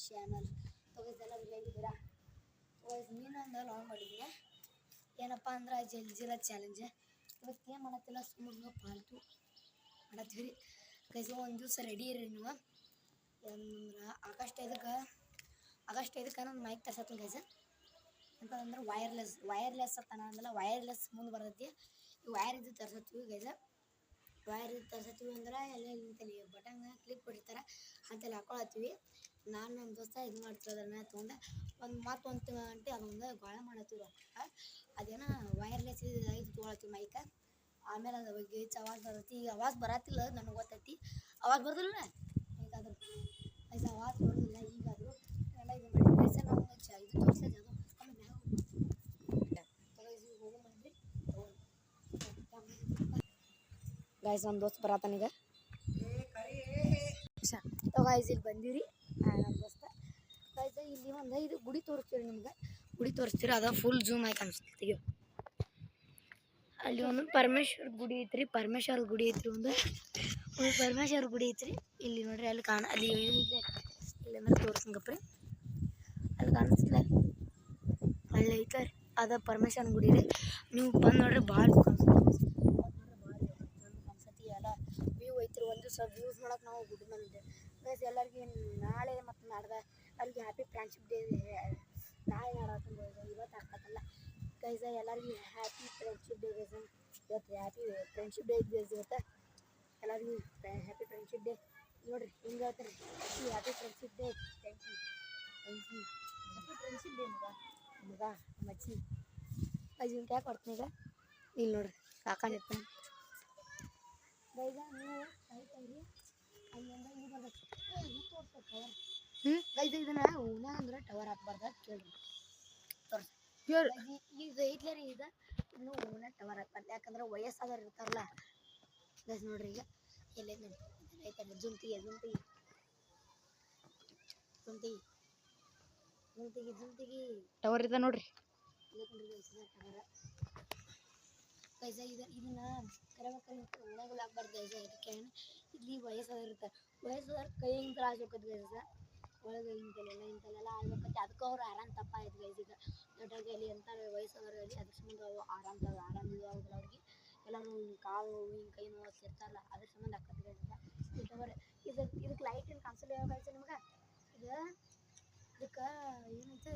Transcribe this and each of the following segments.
channel ಎಲ್ಲ ಹೇಗಿದ್ದೀರಾ ನೀನೊಂದು ಲಾಂಗ್ ಮಾಡಿದ್ದೀನಿ ಏನಪ್ಪ ಅಂದ್ರೆ ಜಲ್ಜಿರಾ ಚಾಲೆಂಜ್ ಇವತ್ತು ಏನು ಮಾಡತ್ತಿಲ್ಲ ಸುಮ್ಮನೆ ಪಾಲ್ತು ಮಾಡತ್ತೀವಿ ಕೈಸ ಒಂದು ದಿವಸ ರೆಡಿ ಇರ್ರಿ ನೀವು ಅಂದ್ರೆ ಆಗಸ್ಟ್ 5ಕ್ಕೆ ನಾನು ಮೈಕ್ ತರ್ಸತ್ತೀನಿ ಕೈಸ ಅಂತಂದ್ರೆ ವೈರ್ಲೆಸ್ ಅತ್ತಾನ ಅಂದಲ್ಲ ವೈರ್ಲೆಸ್ ಮುಂದೆ ಬರ್ತೈತಿ ಈ ವೈರ್ ಇದು ತರ್ಸತ್ತೀವಿ ಕೈಸ ವೈರ್ ಇದು ತರ್ಸತ್ತೀವಿ ಅಂದ್ರೆ ಎಲ್ಲ ನಿಂತಲ್ಲಿ ಬಟನ್ ಕ್ಲಿಕ್ ಕೊಟ್ಟಿರ್ತಾರೆ ಅಂತಲ್ಲಿ ಹಾಕೊಳತ್ತೀವಿ ನಾನು ನಮ್ಮ ದೋಸ್ತ ಇದು ಮಾಡ್ತೀವಿ ಅದನ್ನ ತೊಗೊಂಡೆ ಒಂದು ಗಂಟೆ ಅದೊಂದು ಗಾಳ ಮಾಡತ್ತೀವಿ ಅದೇನೋ ವೈರ್ಲೆಸ್ ಇದು ತೊಗೊಳತ್ತೀವಿ ಮೈಕ ಆಮೇಲೆ ಅದ್ರ ಬಗ್ಗೆ ಅವಾಜ್ ಬರ್ತೈತಿ ಈಗ ಅವಾಜ್ ಬರತ್ತಿಲ್ಲ ನನಗೆ ಗೊತ್ತೈತಿ ಅವಾಜ್ ಬರ್ದಿಲ್ಲ ಈಗಾದ್ರೂ ಐದು ಅವಾಜ್ ಬರೋದಿಲ್ಲ ಈಗಾದರೂ ಎಲ್ಲ ಇದು ಮಾಡಿ ಪೈಸೆ ನಾವು ಇದು ತೋರಿಸಿದೆ ಅದು ಆಮೇಲೆ ಹೋಗೋ ಮಾಡಿದ್ರಿ ಗಾಯ್ಸ್ ನಮ್ಮ ದೋಸ್ತ ಬರತ್ತಾನೀಗ ಗಾಯ್ಸ್ ಇಲ್ಲಿ ಬಂದಿರಿ ನಮ್ಮ ದೋಸ್ತ ಗಾಯ್ಸ್ ಇಲ್ಲಿ ಒಂದು ಇದು ಗುಡಿ ತೋರಿಸ್ತೀರಿ ನಿಮ್ಗೆ ಗುಡಿ ತೋರಿಸ್ತೀರಿ ಅದ ಫುಲ್ ಜೂಮ್ ಆಗಿ ಕಾಣಿಸ್ತೀವಿ ಅಲ್ಲಿ ಒಂದು ಪರಮೇಶ್ವರ ಗುಡಿ ಐತ್ರಿ ಪರಮೇಶ್ವರ ಗುಡಿ ಐತ್ರಿ ಒಂದು ಪರಮೇಶ್ವರ ಗುಡಿ ಐತ್ರಿ ಇಲ್ಲಿ ನೋಡ್ರಿ ಅಲ್ಲಿ ಅಲ್ಲಿ ಇಲ್ಲಿ ಅಂದ್ರೆ ತೋರಿಸ್ಕಪ್ರಿ ಅಲ್ಲಿ ಕಾಣಿಸ್ತಿಲ್ಲ ಅಲ್ಲಿ ಐತ್ರಿ ಅದ ಪರಮೇಶ್ವರನ ಗುಡಿ ರೀ ನೀವು ಬಂದು ನೋಡ್ರಿ ಭಾಳ ಕಾಣಿಸತಿ ಎಲ್ಲ ವ್ಯೂ ಐತ್ರಿ ಒಂದು ಸ್ವಲ್ಪ ವ್ಯೂಸ್ ಮಾಡಕ್ಕೆ ನಾವು ಗುಡಿ ಬಂದಿದ್ದೆ ಗೈಸ್ ಎಲ್ಲರಿಗೆ ನಾಳೆ ಮತ್ತು ನಾಡ್ದ ಅವ್ರಿಗೆ ಹ್ಯಾಪಿ ಫ್ರೆಂಡ್ಶಿಪ್ ಡೇ ನಾಳೆ ನಾಡತ್ತಂದು ಇವತ್ತು ಹಾಕತ್ತಲ್ಲ ಗೈಸ ಎಲ್ಲರಿಗೂ ಹ್ಯಾಪಿ ಫ್ರೆಂಡ್ಶಿಪ್ ಡೇ ಗೈಸ ಇವತ್ತು ಹ್ಯಾಪಿ ಫ್ರೆಂಡ್ಶಿಪ್ ಡೇ ಗೈಸ್ ಇವತ್ತು ಎಲ್ಲರಿಗೂ ಹ್ಯಾಪಿ ಫ್ರೆಂಡ್ಶಿಪ್ ಡೇ ನೋಡಿರಿ ಹಿಂಗೆ ಹೇಳ್ತಾರೆ happy friendship day thank you happy friendship day ಮಗ ಮಚ್ಚಿ ಅಜ್ಜಿ ಯಾಕೆ ಕೊಡ್ತೀನಿ ಈಗ ಇಲ್ಲಿ ನೋಡ್ರಿ ಕಾಕೊಂಡಿರ್ತಾನೆ ಗೈಸ ನೀವು ಕೈತಾಯಿರಿ ಅಲ್ಲಿಂದ ಇದು ಬರ್ತೈತೆ ಇದು ತೋರ್ಸಕ್ಕೆ ಗೈಸ ಇದನ್ನ ಓನ್ಯಾಗ ಅಂದ್ರೆ ಟವರ್ ಹಾಕ್ಬಾರ್ದು ಕೇಳ್ರಿ ತೋರ್ಸಿ ಇದು ಐತ್ಲೇ ರೀ ಈಗ ಇನ್ನು ಓನ ಟವರ್ ಹಾಕ್ಬಾರ್ದು ಯಾಕಂದ್ರೆ ವಯಸ್ಸಾದವ್ರು ಇರ್ತಾರಲ್ಲ ಗೈಸ್ ನೋಡ್ರಿ ಈಗ ಎಲ್ಲೇ ನೋಡಿ ಐತಲ್ಲ ಜುಂತಿಗೆ ಟವರ್ ಇದೆ ನೋಡ್ರಿ ಟವರ್ ಗೈಸ ಇದನ್ನ ಕರೆಕ್ಟ್ ಓಣೆಗಳು ಹಾಕ್ಬಾರ್ದು ಗೈಸ ಇದಕ್ಕೆ ಇಲ್ಲಿ ವಯಸ್ಸಾದವ್ರು ಇರ್ತಾರೆ ವಯಸ್ಸಾದವ್ರು ಕೈ ಹಿಂಗೆ ತ್ರಾಸ ಹೋಗ್ತದೆ ಗೈಸ ಒಳಗೆ ಇಂಥಲ್ಲೆಲ್ಲ ಆಗ್ಬೇಕಂತೆ ಅದಕ್ಕೆ ಅವ್ರು ಆರಾಮ್ ತಪ್ಪ ಆಯ್ತು ಗೈಸ್ ಈಗ ದೊಡ್ಡಲ್ಲಿ ಅಂತ ವಯಸ್ಸಾದವ್ರಲ್ಲಿ ಅದ್ರ ಸಂಬಂಧ ಆರಾಮಿಲ್ಲ ಅವ್ರಿಗೆ ಎಲ್ಲರೂ ಕಾಲು ಹಿಂಗೆ ಕೈ ನೋವು ಇರ್ತಾರಲ್ಲ ಅದ್ರ ಸಂಬಂಧ ಆಕತ್ತೆ ಗೈಸ್ ಇದಕ್ಕೆ ಲೈಟ್ ಏನು ಕಾಣಿಸಲ್ಲ ಯಾವ ಗೈಸ್ ನಿಮ್ಗೆ ಇದಕ್ಕೆ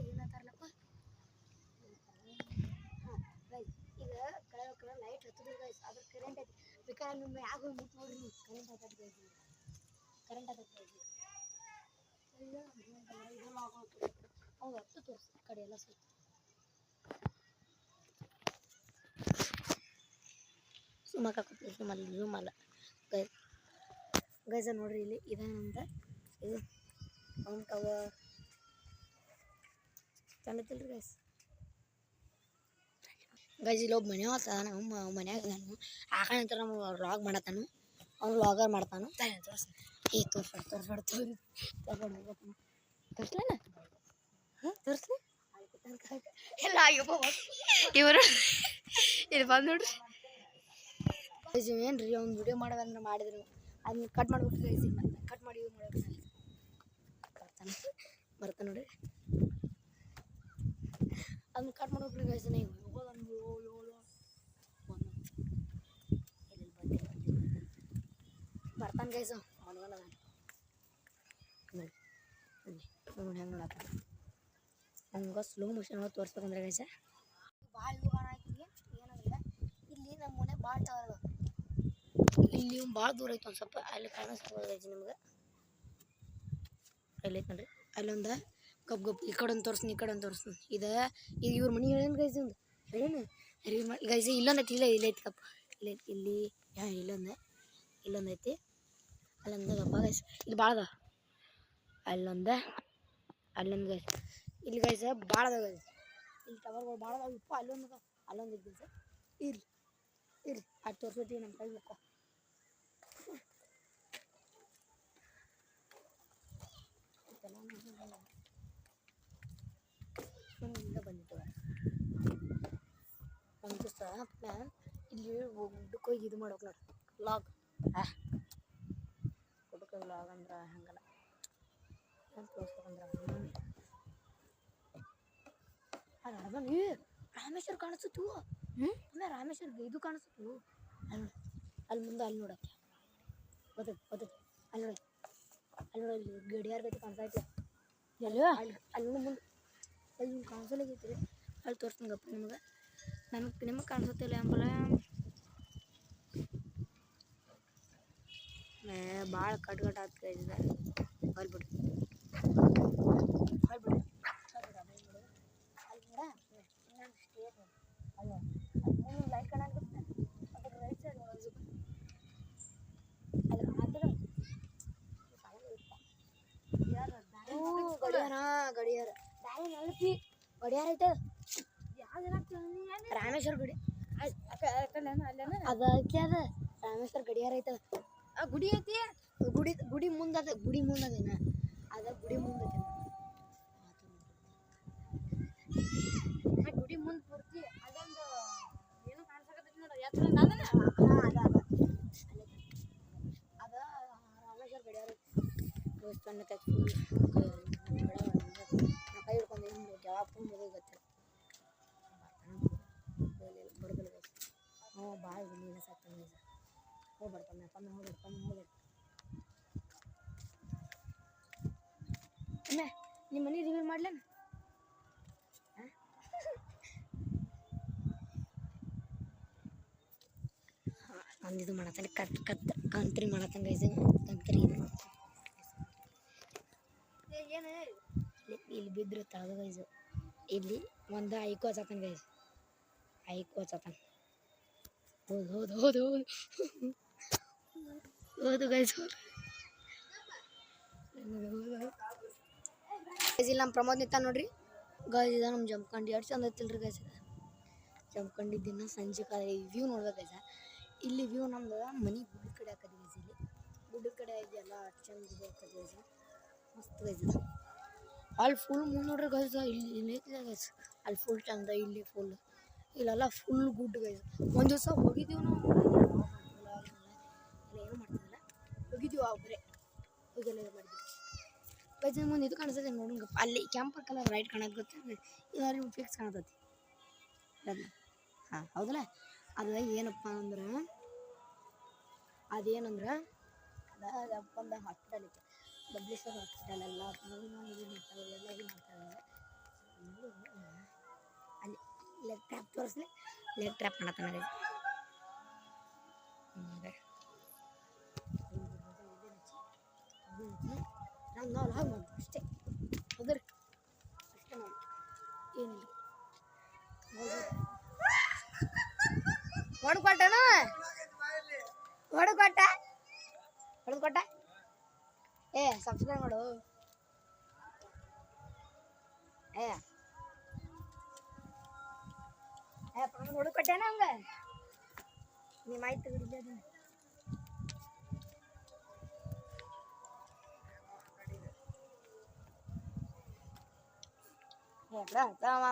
ಏನಂತಾರಲ್ಲಪ್ಪ ಹಾಂ ಗೈಸ್ ಈಗ ಕೆಳಗೆ ಲೈಟ್ ಹತ್ತಿದ್ರು ಗೈಸ್ ಅದ್ರ ಕರೆಂಟ್ ಐತಿ ಬೇಕಾದ್ರೆ ನಿಮ್ಮ ಯಾಕೆ ಹೋಗಿ ಮುಟ್ಟು ನೋಡ್ರಿ ನೀವು ಕರೆಂಟ್ ಆಗತ್ತೆ ಗೈಸ್ ಇದೆಲ್ಲ ಆಗೋದು ಹೌದು ಹತ್ತು ತೋರಿಸಿ ಕಡೆ ಎಲ್ಲ ಸುತ್ತ ಸುಮ್ಮಕಾಕತ್ತೀವಿ ಸುಮ್ಮಲ್ಲ ಗೈಸ ನೋಡ್ರಿ ಇಲ್ಲಿ ಇದೇನಂತ ಇದು ಅವ್ನ ಟವರ್ ಚಂದತಿಲ್ರಿ ಗೈಸ್ ಇಲ್ಲಿ ಒಬ್ಬ ಮನೆ ಹೋಗ್ತದ ನಮ್ಮ ಮನ್ಯಾಗ ನಾನು ಆಕಳಂತ ನಮ್ಗೆ ವ್ಲಾಗ್ ಮಾಡತ್ತಾನು ಅವ್ನು ವ್ಲಾಗರ್ ಮಾಡ್ತಾನು ಏ ತೋರ್ಸ್ಬೇಡ ತೋರಿಸ್ಲೇನ ಹಾಂ ತೋರಿಸ್ಲಿ ಎಲ್ಲ ಇವರು ಇಲ್ಲಿ ಬಂದು ನೋಡ್ರಿ ಏನು ರೀ ಅವ್ನು ವಿಡಿಯೋ ಮಾಡೋದಂದ್ರೆ ಮಾಡಿದ್ರು ಅದನ್ನ ಕಟ್ ಮಾಡ್ಬಿಟ್ಟು ಗೈಸ್ ಕಟ್ ಮಾಡಿ ಯೂಸ್ ಮಾಡೋಕೆ ಬರ್ತಾನೆ ನೋಡ್ರಿ ಅದನ್ನ ಕಟ್ ಮಾಡ್ಬಿಟ್ರಿ ಗೈಸ್ ನೀವು ಹೋಗೋದೊಂದು ಬರ್ತಾನೆ ಗೈಸ್ ಮನ್ಗನ ನೋಡಿ ಹೆಂಗೆ ನೋಡತ್ತ ಹಂಗೆ ಸ್ಲೋ ಮೋಷನ್ ಒಳಗೆ ತೋರಿಸ್ಬೇಕಂದ್ರೆ ಗೈಸ ಭಾಳ ದುಕಾನ ಹಾಕಿದ್ವಿ ಏನಾಗಿಲ್ಲ ಇಲ್ಲಿ ನಮ್ಮ ಮನೆ ಭಾಳ ಟವರ್ ಇಲ್ಲಿ ಭಾಳ ದೂರ ಐತೆ ಒಂದು ಸ್ವಲ್ಪ ಅಲ್ಲಿ ಕಾಣಿಸ್ಬೋದು ಗೈಸ್ ನಿಮ್ಗೆ ಅಲ್ಲಿ ಐತೆ ನೋಡ್ರಿ ಅಲ್ಲೊಂದು ಗಪ್ ಈ ಕಡೆ ಒಂದು ತೋರಿಸ್ತೀನಿ ಈ ಕಡೆ ಒಂದು ತೋರಿಸ್ತೀನಿ ಈಗ ಇವ್ರ ಮನೆ ಹೇಳೇನು ಗೈಸ್ ಒಂದು ಹೇಳೇನು ಗೈಸ್ ಇಲ್ಲೊಂದು ಐತಿ ಇಲ್ಲೈತಿ ಕಪ್ ಇಲ್ಲಿ ಹಾಂ ಇಲ್ಲೊಂದು ಐತಿ ಅಲ್ಲೊಂದು ಗಪ್ಪ ಗೈಸ್ ಇಲ್ಲಿ ಭಾಳ ಅದ ಅಲ್ಲೊಂದು ಗೈಸ್ ಇಲ್ಲಿ ಗೈಸ್ ಭಾಳ ಅದ ಗೈಸ್ ಇಲ್ಲಿ ಟವರ್ಗಳು ಭಾಳ ಅದಾವ ಇಪ್ಪ ಅಲ್ಲೊಂದು ಐತಿ ಗೈಸ್ ಇರ್ಲಿ ಅದು ತೋರಿಸ್ಬಿಡ್ತೀವಿ ನಮ್ಮ ಕೈ ಮುಕ್ಕ ಹಿಂಗೆ ಬಂದಿತ್ತು ನಮ್ಮ ದಿವಸ ಪ್ಲ್ಯಾನ್ ಇಲ್ಲಿ ಗುಡ್ಡಕ್ಕೆ ಹೋಗಿ ಇದು ಮಾಡ್ಬೇಕು ನೋಡಿ ವ್ಲಾಗ್ ಗುಡ್ಡಕ್ಕೆ ವ್ಲಾಗ್ ಅಂದ್ರೆ ಹಂಗಲ್ಲ ಏನು ತೋರಿಸ್ಬೇಕಂದ್ರೆ ಏ ರಾಮೇಶ್ವರ ಕಾಣಿಸ್ತು ರಾಮೇಶ್ವರ ಇದು ಕಾಣಿಸ್ತು ಅಲ್ಲಿ ಮುಂದೆ ಅಲ್ಲಿ ನೋಡಕ್ಕೆ ಅಲ್ಲಿ ನೋಡಿ ಗಡಿಯಾರ ಗತಿ ಕಾಣಿಸ್ತೈತೆ ಎಲ್ಲ ಅಲ್ಲಿ ಮುಂದೆ ಅಲ್ಲಿ ಕಾಣಿಸಲಾಗೈತಿ ಅಲ್ಲಿ ತೋರಿಸ್ದಂಗಪ್ಪ ನಿಮಗೆ ಕಾಣಿಸುತ್ತಿಲ್ಲ ಅಂಬಲ ಭಾಳ ಕಟ್ ಆಗ್ತದೆ ಹೊಲ್ಬಿಡು ಲೈಟ್ ಕಾಣಾಗುತ್ತೆ ಅದ್ರ ರೈಟ್ ಸೈಡ್ ಗಡಿಯಾರ ಗಡಿಯಾರ ಐತೆ ರಾಮೇಶ್ವರ ಗಡಿ ಅದ ರಾಮೇಶ್ವರ ಗಡಿಯಾರ ಐತೆ ಗುಡಿ ಐತಿ ಗುಡಿ ಮುಂದದ ಗುಡಿ ಮುಂದದೇನ ಅದ ಗುಡಿ ಮುಂದದೇನ ಗುಡಿ ಮುಂದೆ ಪೂರ್ತಿ ಅದೊಂದು ಏನು ಕಾಣಿಸಕತ್ತೈತಿ ನೋಡ ಎತ್ತರ ಅದ ರಾಮೇಶ್ವರ ಗಡಿಯಾರ ದೋಸ್ತನ್ನ ಫುಲ್ ಕೈ ಹಿಡ್ಕೊಂಡು ಯಾವಾಗ ಫುಲ್ ಮದುವೆ ಗೊತ್ತಿಲ್ಲ ಬಡಬಲ್ ಭಾಳ ನೀನು ಸಾಕ್ತಾನೆ ಹೋಗ್ಬರ್ತಾನೆ ಹೋಗ್ಬರ್ತಾನೆ ಅಮ್ಮ ನಿಮ್ಮ ಮನೆ ರಿವ್ಯೂ ಮಾಡ್ಲೇನು ಅಂದಿದ್ದು ಮಾಡತ್ತಾನೆ ಕಂತ್ರಿ ಮಾಡತ್ತಂಗ ಇದು ಕಂತ್ರಿ ಏನು ಇಲ್ಲಿ ಬಿದ್ದರು ತಳಗ ಗೈಸು ಇಲ್ಲಿ ಒಂದು ಐಕು ಹಚ್ಚತಾನ ಗೈಸ್ ಐಕು ಹಚ್ಚತಾನ ಹೌದು ಗೈಸ್ ಇಲ್ಲಿ ನಮ್ಮ ಪ್ರಮೋದ್ ನಿಂತ ನೋಡ್ರಿ ಗೈಸ್ ಇದೆ ನಮ್ಮ ಜಂಪ್ಕಂಡು ಎಷ್ಟು ಚಂದ ಐತಿಲ್ರಿ ಗೈಸ್ ಇದೆ ಜಂಪ್ಕಂಡು ದಿನ ಸಂಜೆ ಕಾಲ ವ್ಯೂ ನೋಡ್ಬೇಕು ಗೈಸ ಇಲ್ಲಿ ವ್ಯೂ ನಮ್ದು ಮನೆ ಗುಡ್ಡ ಕಡೆ ಹಾಕದಿ ಗೈಸ್ ಇಲ್ಲಿ ಗುಡ್ಡ ಕಡೆ ಇದೆಯಲ್ಲ ಅಷ್ಟು ಚಂದ ಇದು ಹಾಕದಿ ಗೈಸ್ ಮಸ್ತ್ ಗೈಸ್ ಇದೆ ಅಲ್ಲಿ ಫುಲ್ ಮುಂದೆ ನೋಡ್ರಿ ಗೈಸ್ ಇಲ್ಲಿ ಐತಿಲ್ಲ ಗೈಸ್ ಅಲ್ಲಿ ಫುಲ್ ಚಂದ ಇಲ್ಲಿ ಫುಲ್ ಇಲ್ಲೆಲ್ಲ ಫುಲ್ ಗುಡ್ ಗೈಸ್ ಒಂದು ದಿವಸ ಹೋಗಿದ್ದೀವಿ ನಾವು ಏನು ಮಾಡ್ತಿದ್ದಿಲ್ಲ ಹೋಗಿದ್ದೀವಿ ಒಬ್ಬರೇ ಹೋಗೆಲ್ಲ ಇದು ಮಾಡಿದ್ವಿ ಗೈಸ್ ಮುಂದೆ ಇದು ಕಾಣಿಸ್ತದೆ ನೋಡಂಗ ಅಲ್ಲಿ ಕೆಂಪು ಕಲರ್ ರೈಟ್ ಕಾಣೋದು ಗೊತ್ತಿಲ್ಲ ಇದಾರಿ ಫಿಕ್ಸ್ ಕಾಣತೈತಿ ಹಾಂ ಹೌದಲ್ಲ ಅದು ಏನಪ್ಪ ಅಂದ್ರೆ ಅದೇನಂದ್ರೆ ಒಂದು ಹಾಸ್ಪಿಟಲ್ ಐತೆ ಬಬ್ಲೇಶ್ವರ ಹಾಸ್ಪಿಟಲ್ ಎಲ್ಲ ಮಾಡ್ತಾವೆ ಇದು ಮಾಡ್ತಾವೆ ಅಲ್ಲಿ ಲೆಗ್ ಟ್ರ್ಯಾಪ್ ತೋರಿಸ್ಲಿ ಲೆಗ್ ಟ್ರ್ಯಾಪ್ ಮಾಡತ್ತಾನ ನಾವು ಹಾಗೆ ಮಾಡ್ತೀವಿ ಅಷ್ಟೇ ಹೌದ್ರಿ ಅಷ್ಟೇ ಮಾಡಿ ಏನಿಲ್ಲ ಹೊಡ್ಕೊಟ್ಟನ ಹೊಡೆದ್ಕೊಟ್ಟ ಏ ಸಬ್ಸ್ಕ್ರೈಬ್ ಮಾಡು ಏ ಹೊಡ್ಕೊಟ್ಟೇನ ಹಂಗ ನಿಮ್ಮ ಆಯ್ತು ಹಿಡಿದ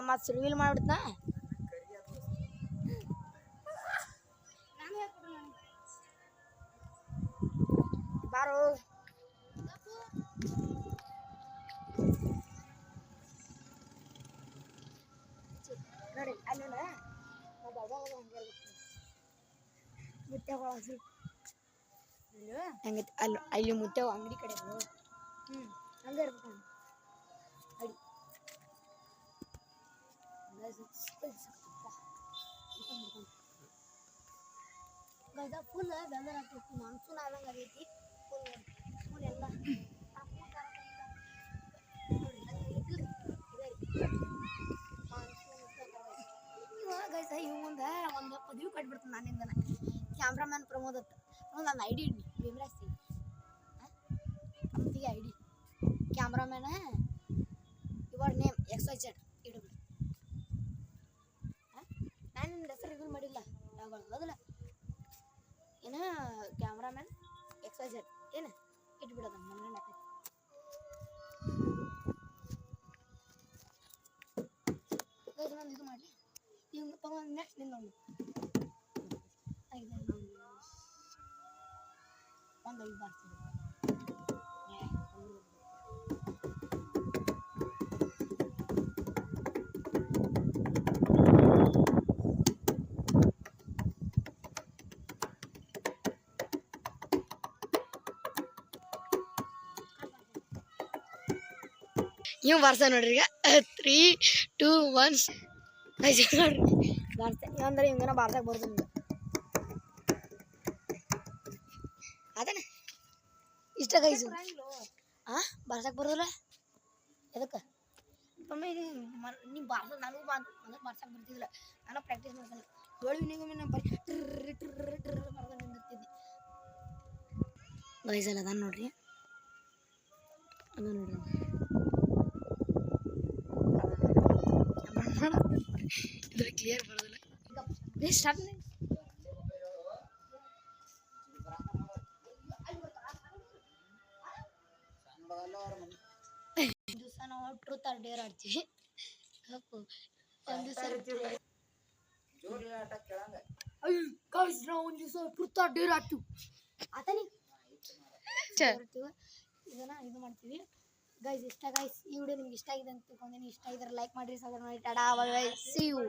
ಮತ್ತೆ ಸುಲ್ವಿಲ್ ಮಾಡ್ಬಿಡ್ತಾ ಬಾರೋ ನೋಡಿ ಅಲ್ಲಿ ಮುತ್ತೆಗಳು ಹಂಗೈತಿ ಅಲ್ಲಿ ಮುತ್ತೆವು ಅಂಗಡಿ ಕಡೆ ಹಂಗೆ ಇರ್ಬೇಕು ಅಡಿ ಫುಲ್ ಬೆಂದರ್ ಆಗ್ತೈತಿ ಮಾನ್ಸೂನ್ ಆದಂಗೆ ಆಗೈತಿ ಫುಲ್ ಎಲ್ಲ ಗೈಸ ಇವ್ ಮುಂದೆ ಒಂದು ಪದವಿ ಕಟ್ಬಿಡ್ತೀನಿ ನಾನಿಂದನ ಕ್ಯಾಮ್ರಾಮ್ಯಾನ್ ಪ್ರಮೋದ್ ಅಂತ ನನ್ನ ಐ ಡಿ ಇಡ್ಲಿ ಭೀಮ್ರಾಜ್ ಸಿಂಗ್ ನಮ್ದಿಗೆ I D cameraman your name XYZ ಇಡಬಿಡು ನಾನು ನಿನ್ನ ಹೆಸರು ರಿವೀಲ್ ಮಾಡಿಲ್ಲ ಯಾವಾಗ ಅದಲ್ಲ ಏನ ಕ್ಯಾಮ್ರಾಮ್ಯಾನ್ XYZ ಏನು ಇಟ್ಬಿಡೋದ ನನ್ನ ಹಾಕೈತಿ ನಾನು ಇದು ಮಾಡಲಿ ಈಗ ತಗೊಂಡು ನೆಕ್ಸ್ಟ್ ನಿಂದ ಒಂದು 5 ಬಾರ್ಸಿದೆ ನೀವು ಬರ್ಸ ನೋಡ್ರಿ ಈಗ 3 2 1 ನೋಡ್ರಿ ಬಾರ್ಸೆ ಅಂದ್ರೆ ಹಿಂಗನ ಬಾರ್ಸಕ್ಕೆ ಬರ್ತದೆ ನಿಮ್ಗೆ ಅದನ್ನ ಇಷ್ಟ ಗೈಸು ಹಾಂ ಬಾರ್ಸಕ್ಕೆ ಬರೋದಿಲ್ಲ ಎದಕ್ಕೆ ಒಮ್ಮೆ ನೀವು ಬಾರ್ಸ ನನಗೂ ನನಗೆ ಬಾರ್ಸಕ್ಕೆ ಬರ್ತಿದ್ದಿಲ್ಲ ನಾನು ಪ್ರಾಕ್ಟೀಸ್ ಮಾಡ್ತಾನೆ ಏಳು ನಿಂಗೊಮ್ಮೆ ನಾನು ಬರೀ ಬರ್ಕೊಂಡು ನಿಂದಿರ್ತಿದ್ದೆ ಗೈಸಲ್ಲ ಅದ ನೋಡ್ರಿ ಅದ ನೋಡ್ರಿ ಇದ್ರ ಕ್ಲಿಯರ್ ಬರೋದಿಲ್ಲ ಸ್ಟಾರ್ಟ್ ದಿವಸ ನಾವು ಟ್ರೂತ್ ಆರ್ ಡೇರ್ ಆಡ್ತೀವಿ ಒಂದು ದಿವಸ ಟ್ರೂತ್ ಆರ್ ಡೇರ್ ಆಡ್ತೀವಿ ಆತನಿ ಇದನ್ನ ಇದು ಮಾಡ್ತೀವಿ ಗೈಸ್ ಈ ವಿಡಿಯೋ ನಿಮ್ಗೆ ಇಷ್ಟ ಆಗಿದೆ ಅಂತ ತಿಳ್ಕೊಂತೀನಿ ಇಷ್ಟ ಆಗಿದ್ರೆ ಲೈಕ್ ಮಾಡಿರಿ ಸಬ್ಸ್ಕ್ರೈಬ್ ಮಾಡಿ tata bye bye see you